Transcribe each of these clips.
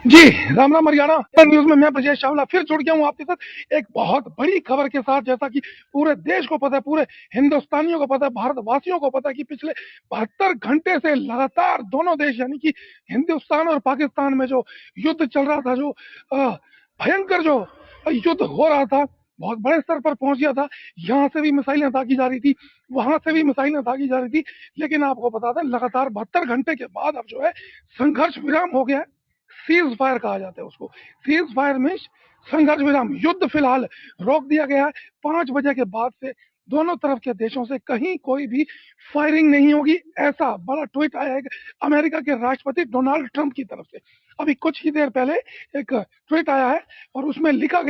जी, Ram Ram Haryana news में मैं ब्रजेश चावला फिर जुड़ गया हूँ आपके साथ एक बहुत बड़ी खबर के साथ। जैसा कि पूरे देश को पता है, पूरे हिंदुस्तानियों को पता है, भारतवासियों को पता है कि पिछले 72 घंटे से लगातार दोनों देश यानी कि हिंदुस्तान और पाकिस्तान में जो युद्ध चल रहा था, जो भयंकर जो युद्ध हो रहा था, बहुत बड़े स्तर पर पहुंच गया था। यहाँ से भी मिसाइलें दागी जा रही थी, वहां से भी मिसाइलें दागी जा रही थी। लेकिन आपको बता दें, लगातार 72 घंटे के बाद अब जो है संघर्ष विराम हो गया है। सीज फायर कहा जाता है उसको। सीज फायर में संघर्ष विराम, युद्ध फिलहाल रोक दिया गया है। 5 बजे के बाद से दोनों तरफ के देशों से कहीं कोई भी फायरिंग नहीं होगी, ऐसा बड़ा ट्वीट आया है अमेरिका के राष्ट्रपति डोनाल्ड ट्रंप की तरफ से। अभी कुछ ही देर पहले एक ट्वीट आया है और उसमें लिखा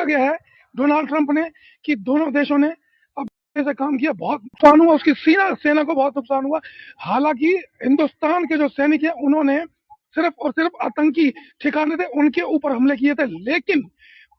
गया है डोनाल्ड ट्रंप ने कि दोनों देशों ने अब से काम किया, बहुत नुकसान हुआ, उसकी सेना को बहुत नुकसान हुआ। हालांकि हिंदुस्तान के जो सैनिक हैं उन्होंने सिर्फ और सिर्फ आतंकी ठिकाने थे उनके ऊपर हमले किए थे, लेकिन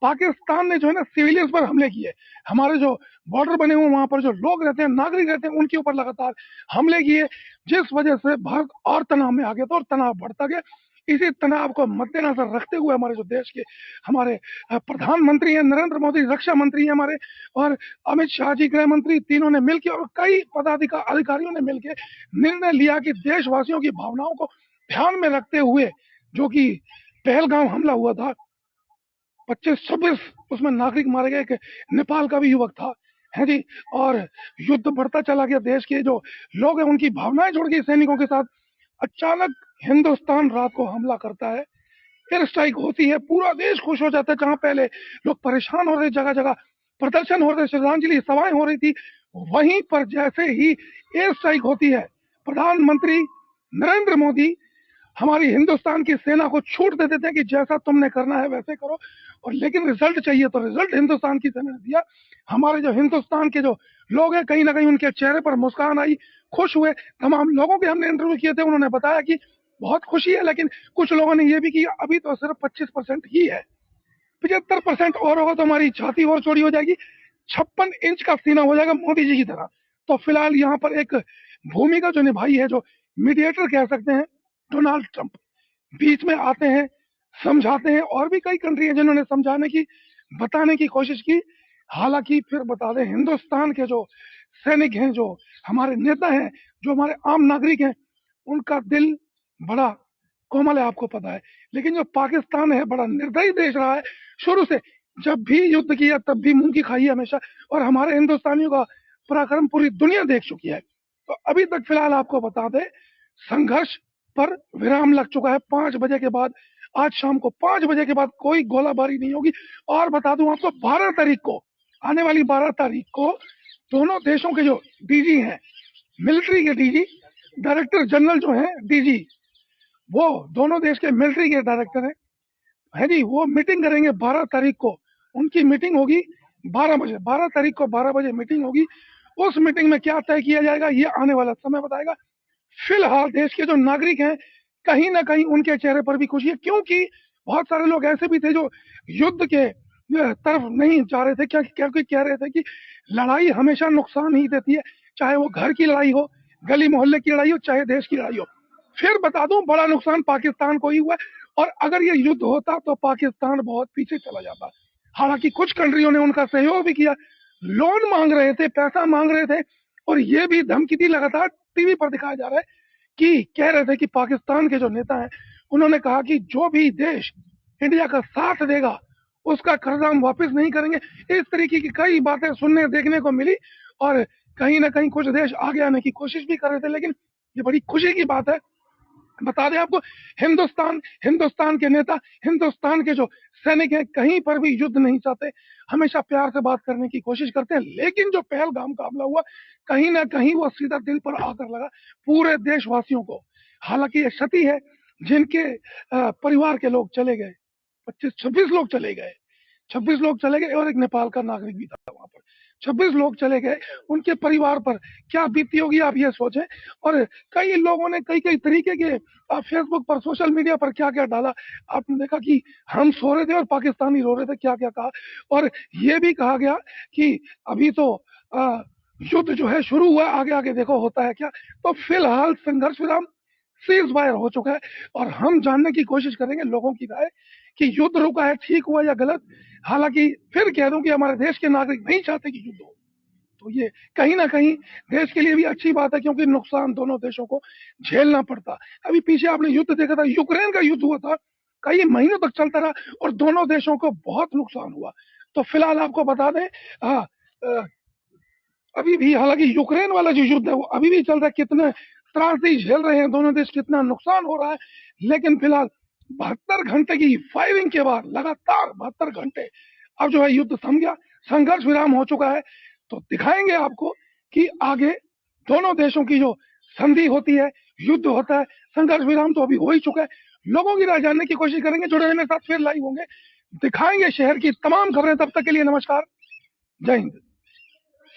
पाकिस्तान ने जो है ना सिविलियंस पर हमले किए। हमारे जो बॉर्डर बने हुए वहां पर जो लोग रहते हैं, नागरिक रहते हैं, उनके ऊपर लगातार हमले किए, जिस वजह से भारत और तनाव में आ गया था और तनाव बढ़ता गया। इसी तनाव को मद्देनजर रखते हुए हमारे जो देश के हमारे प्रधानमंत्री हैं नरेंद्र मोदी, रक्षा मंत्री हैं हमारे, और अमित शाह जी गृह मंत्री, तीनों ने मिलकर और कई अधिकारियों ने मिलकर निर्णय लिया कि देशवासियों की भावनाओं को ध्यान में रखते हुए, जो कि पहलगाम हमला हुआ था, 25-26 उसमें नागरिक मारे गए, एक नेपाल का भी युवक था, है जी। और युद्ध बढ़ता चला गया, देश के जो लोग हैं उनकी भावनाएं जुड़ गई सैनिकों के साथ। अचानक हिंदुस्तान रात को हमला करता है, एयर स्ट्राइक होती है, पूरा देश खुश हो जाता है। जहां पहले लोग परेशान हो रहे, जगह जगह प्रदर्शन हो रहे, श्रद्धांजलि सभाएं हो रही थी, वहीं पर जैसे ही एयर स्ट्राइक होती है, प्रधानमंत्री नरेंद्र मोदी हमारी हिंदुस्तान की सेना को छूट दे देते हैं कि जैसा तुमने करना है वैसे करो, और लेकिन रिजल्ट चाहिए तो रिजल्ट हिंदुस्तान की सेना ने दिया। हमारे जो हिंदुस्तान के जो लोग हैं, कहीं ना कहीं उनके चेहरे पर मुस्कान आई, खुश हुए। तमाम लोगों के हमने इंटरव्यू किए थे, उन्होंने बताया कि बहुत खुशी है, लेकिन कुछ लोगों ने यह भी किया अभी तो सिर्फ 25% ही है, 75% और होगा तो हमारी छाती और चौड़ी हो जाएगी, 56 इंच का सीना हो जाएगा मोदी जी की तरह। तो फिलहाल यहाँ पर एक भूमिका जो निभाई है, जो मीडिएटर कह सकते हैं, डोनाल्ड ट्रंप बीच में आते हैं, समझाते हैं, और भी कई कंट्री है जिन्होंने समझाने की, बताने की कोशिश की। हालांकि फिर बता दें, हिंदुस्तान के जो सैनिक हैं, जो हमारे नेता हैं, जो हमारे आम नागरिक हैं, उनका दिल बड़ा कोमल है, आपको पता है। लेकिन जो पाकिस्तान है, बड़ा निर्दयी देश रहा है शुरू से। जब भी युद्ध किया तब भी मुंह की खाई है हमेशा, और हमारे हिंदुस्तानियों का पराक्रम पूरी दुनिया देख चुकी है। तो अभी तक फिलहाल आपको बता दें, संघर्ष पर विराम लग चुका है। 5 बजे के बाद, आज शाम को 5 बजे के बाद कोई गोलाबारी नहीं होगी। और बता दूं आपको, 12 तारीख को, आने वाली 12 तारीख को दोनों देशों के जो डीजी हैं, मिलिट्री के डीजी, डायरेक्टर जनरल जो हैं डीजी, वो दोनों देश के मिलिट्री के डायरेक्टर हैं, है जी, वो मीटिंग करेंगे 12 तारीख को। उनकी मीटिंग होगी 12 बजे, 12 तारीख को 12 बजे मीटिंग होगी। उस मीटिंग में क्या तय किया जाएगा ये आने वाला समय बताएगा। फिलहाल देश के जो नागरिक हैं, कहीं ना कहीं उनके चेहरे पर भी खुशी है, क्योंकि बहुत सारे लोग ऐसे भी थे जो युद्ध के तरफ नहीं जा रहे थे, क्योंकि कह रहे थे कि लड़ाई हमेशा नुकसान ही देती है, चाहे वो घर की लड़ाई हो, गली मोहल्ले की लड़ाई हो, चाहे देश की लड़ाई हो। फिर बता दूं, बड़ा नुकसान पाकिस्तान को ही हुआ है, और अगर ये युद्ध होता तो पाकिस्तान बहुत पीछे चला जाता। हालांकि कुछ कंट्रियों ने उनका सहयोग भी किया, लोन मांग रहे थे, पैसा मांग रहे थे, और ये भी धमकी दी, लगातार टीवी पर दिखाया जा रहा है कि कह रहे थे कि पाकिस्तान के जो नेता हैं उन्होंने कहा कि जो भी देश इंडिया का साथ देगा उसका कर्जा हम वापस नहीं करेंगे। इस तरीके की कई बातें सुनने देखने को मिली, और कहीं ना कहीं कुछ देश आगे आने की कोशिश भी कर रहे थे। लेकिन ये बड़ी खुशी की बात है, बता दें आपको, हिंदुस्तान के नेता, हिंदुस्तान के जो सैनिक हैं, कहीं पर भी युद्ध नहीं चाहते, हमेशा प्यार से बात करने की कोशिश करते हैं। लेकिन जो पहलगाम का हमला हुआ, कहीं ना कहीं वो सीधा दिल पर आकर लगा पूरे देशवासियों को। हालांकि ये क्षति है, जिनके परिवार के लोग चले गए, 25-26 लोग चले गए, 26 लोग चले गए, और एक नेपाल का नागरिक भी था वहां पर, 26 लोग चले गए। उनके परिवार पर क्या बीती होगी आप ये सोचें। और कई लोगों ने कई कई तरीके के फेसबुक पर, सोशल मीडिया पर क्या क्या डाला, आपने देखा कि हम सो रहे थे और पाकिस्तानी रो रहे थे, क्या क्या कहा। और ये भी कहा गया कि अभी तो युद्ध जो है शुरू हुआ, आगे आगे देखो होता है क्या। तो फिलहाल संघर्ष विराम, सीज फायर हो चुका है और हम जानने की कोशिश करेंगे लोगों की राय कि युद्ध रुका है ठीक हुआ या गलत। हालांकि फिर कह दूं कि हमारे देश के नागरिक नहीं चाहते कि युद्ध हो, तो ये कहीं ना कहीं देश के लिए भी अच्छी बात है क्योंकि नुकसान दोनों देशों को झेलना पड़ता। अभी पीछे आपने युद्ध देखा था, यूक्रेन का युद्ध हुआ था, कई महीनों तक चलता रहा और दोनों देशों को बहुत नुकसान हुआ। तो फिलहाल आपको बता दें, हाँ, अभी भी हालांकि यूक्रेन वाला जो युद्ध है वो अभी भी चल रहा है, कितने त्रासदी झेल रहे हैं दोनों देश, कितना नुकसान हो रहा है। लेकिन फिलहाल 72 घंटे की फायरिंग के बाद लगातार 72 घंटे अब जो है युद्ध थम गया, संघर्ष विराम हो चुका है। तो दिखाएंगे आपको कि आगे दोनों देशों की जो संधि होती है, युद्ध होता है, संघर्ष विराम तो अभी हो ही चुका है। लोगों की राय जानने की कोशिश करेंगे, जुड़े रहने के साथ फिर लाइव होंगे, दिखाएंगे शहर की तमाम खबरें। तब तक के लिए नमस्कार, जय हिंद।